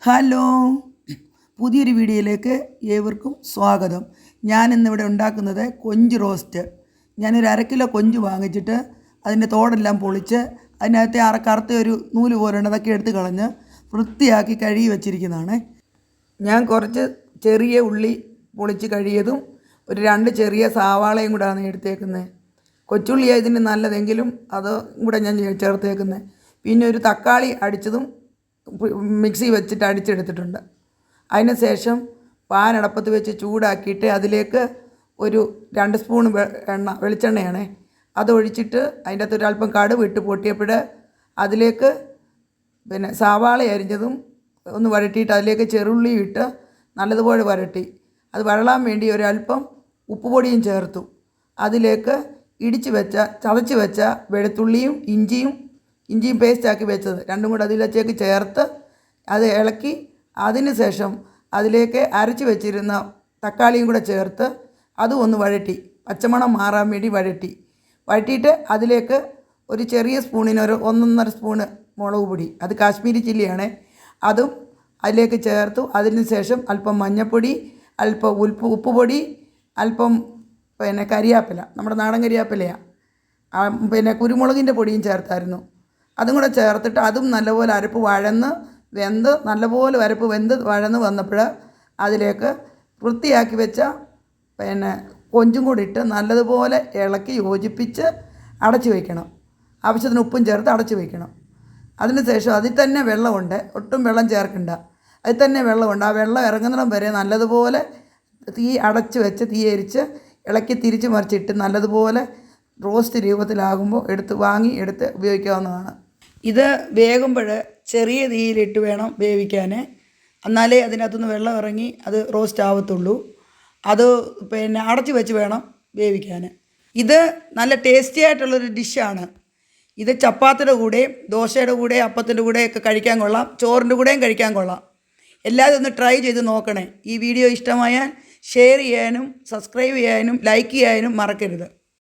Hello, പുതിയൊരു വീഡിയോയിലേക്ക് ഏവർക്കും സ്വാഗതം. ഞാൻ ഇന്നിവിടെ ഉണ്ടാക്കുന്നത് കൊഞ്ച് റോസ്റ്റ്. ഞാനൊരു 1/2 കിലോ കൊഞ്ച് വാങ്ങിച്ചിട്ട് അതിൻ്റെ തോടെല്ലാം പൊളിച്ച് അതിനകത്തെ കറുത്ത ഒരു നൂല് പോലുണ്ട്, അതൊക്കെ എടുത്ത് കളഞ്ഞ് വൃത്തിയാക്കി കഴുകി വെച്ചിരിക്കുന്നതാണ്. ഞാൻ കുറച്ച് ചെറിയ ഉള്ളി പൊളിച്ച് കഴുകിയതും ഒരു 2 ചെറിയ സവാളയും കൂടെയാണ് എടുത്തേക്കുന്നത്. കൊച്ചുള്ളിയാണ് ഇതിന് നല്ലതെങ്കിലും അത് കൂടെ ഞാൻ ചേർത്തേക്കുന്നത്. പിന്നെ ഒരു തക്കാളി അടിച്ചതും മിക്സി വെച്ചിട്ട് അടിച്ചെടുത്തിട്ടുണ്ട്. അതിന് ശേഷം പാൻ അടപ്പത്ത് വെച്ച് ചൂടാക്കിയിട്ട് അതിലേക്ക് ഒരു 2 സ്പൂൺ വെളിച്ചെണ്ണയാണ് അതൊഴിച്ചിട്ട് അതിൻ്റെ അകത്ത് ഒരല്പം കടുക് ഇട്ട് പൊട്ടിയപ്പോൾ അതിലേക്ക് സവാള അരിഞ്ഞതും ഒന്ന് വഴറ്റിയിട്ട് അതിലേക്ക് ചെറുള്ളി ഇട്ട് നല്ലതുപോലെ വരട്ടി അത് വരളാൻ വേണ്ടി ഒരല്പം ഉപ്പുപൊടിയും ചേർത്തു. അതിലേക്ക് ചതച്ച് വെച്ച വെളുത്തുള്ളിയും ഇഞ്ചിയും പേസ്റ്റാക്കി വെച്ചത് രണ്ടും കൂടെ അതിലേക്ക് ചേർത്ത് അത് ഇളക്കി അതിന് ശേഷം അതിലേക്ക് അരച്ച് വെച്ചിരുന്ന തക്കാളിയും കൂടെ ചേർത്ത് അതും ഒന്ന് വഴറ്റി പച്ചമണം മാറാൻ വേണ്ടി വഴറ്റിയിട്ട് അതിലേക്ക് ഒരു ചെറിയ സ്പൂണിന് ഒരു 1.5 സ്പൂണ് മുളക് പൊടി, അത് കാശ്മീരി ചില്ലിയാണ്, അതും അതിലേക്ക് ചേർത്തു. അതിന് ശേഷം അല്പം മഞ്ഞൾപ്പൊടി, അല്പം ഉപ്പുപൊടി, അല്പം കരിയാപ്പില, നമ്മുടെ നാടൻ കരിയാപ്പിലയാണ്, കുരുമുളകിൻ്റെ പൊടിയും ചേർത്തായിരുന്നു. അതും കൂടെ ചേർത്തിട്ട് അതും നല്ലപോലെ അരപ്പ് നല്ലപോലെ വഴന്ന് വന്നപ്പോൾ അതിലേക്ക് വൃത്തിയാക്കി വെച്ച കൊഞ്ചും കൂടി ഇട്ട് നല്ലതുപോലെ ഇളക്കി യോജിപ്പിച്ച് അടച്ചു വയ്ക്കണം. ആവശ്യത്തിന് ഉപ്പും ചേർത്ത് അടച്ചു വയ്ക്കണം. അതിന് ശേഷം അതിൽ തന്നെ വെള്ളമുണ്ട്, ഒട്ടും വെള്ളം ചേർക്കണ്ട, അതിൽ തന്നെ വെള്ളമുണ്ട്. ആ വെള്ളം ഇറങ്ങുന്നിടം വരെ നല്ലതുപോലെ തീ അടച്ച് വെച്ച് തീ എരിച്ച് ഇളക്കി തിരിച്ച് മറിച്ചിട്ട് നല്ലതുപോലെ റോസ്റ്റ് രൂപത്തിലാകുമ്പോൾ എടുത്ത് ഉപയോഗിക്കാവുന്നതാണ്. ഇത് വേകുമ്പോൾ ചെറിയ തീയിലിട്ട് വേണം വേവിക്കാൻ, എന്നാലേ അതിനകത്തുനിന്ന് വെള്ളം ഇറങ്ങി അത് റോസ്റ്റ് ആവത്തുള്ളൂ. അത് അടച്ച് വെച്ച് വേണം വേവിക്കാൻ. ഇത് നല്ല ടേസ്റ്റി ആയിട്ടുള്ളൊരു ഡിഷാണ്. ഇത് ചപ്പാത്തിയുടെ കൂടെയും ദോശയുടെ കൂടെയും അപ്പത്തിൻ്റെ കൂടെയൊക്കെ കഴിക്കാൻ കൊള്ളാം, ചോറിൻ്റെ കൂടെയും കഴിക്കാൻ കൊള്ളാം. എല്ലാവരും ഒന്ന് ട്രൈ ചെയ്ത് നോക്കണേ. ഈ വീഡിയോ ഇഷ്ടമായാൽ ഷെയർ ചെയ്യാനും സബ്സ്ക്രൈബ് ചെയ്യാനും ലൈക്ക് ചെയ്യാനും മറക്കരുത്.